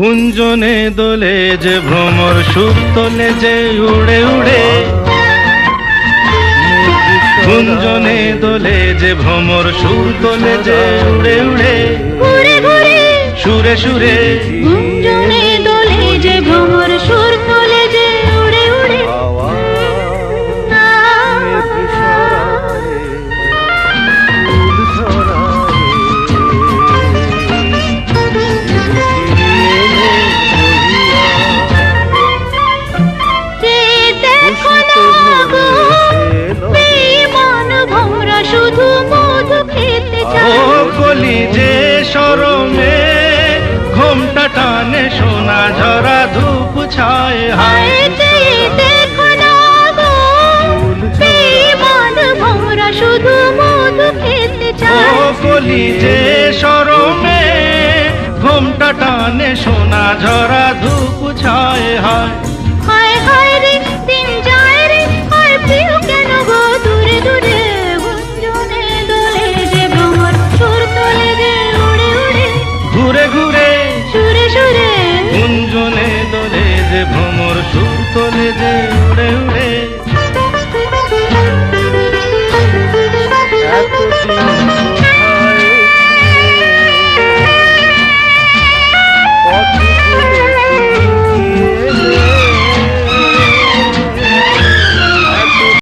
গুঞ্জনে দোলে যে ভ্রমর সুর তোলে যে উড়ে উড়ে, গুঞ্জনে দোলে যে ভ্রমর সুর তোলে যে উড়ে উড়ে, ঘুরে ঘুরে সুরে সুরে গুঞ্জনে দোলে যে ভ্রমর সুর তোলে যে উড়ে উড়ে। শুধু মধু খেতে চায়, ও কলি যে শরমে ঘোমটা টানে সোনা ঝরা ধূপ ছায় হায়। দেখো না গো বেঈমান ভোমরা শুধু মধু খেতে ও চায়। কলি যে শরমে ঘোমটা টানে সোনা ঝরা ধূপ ছায় হায়।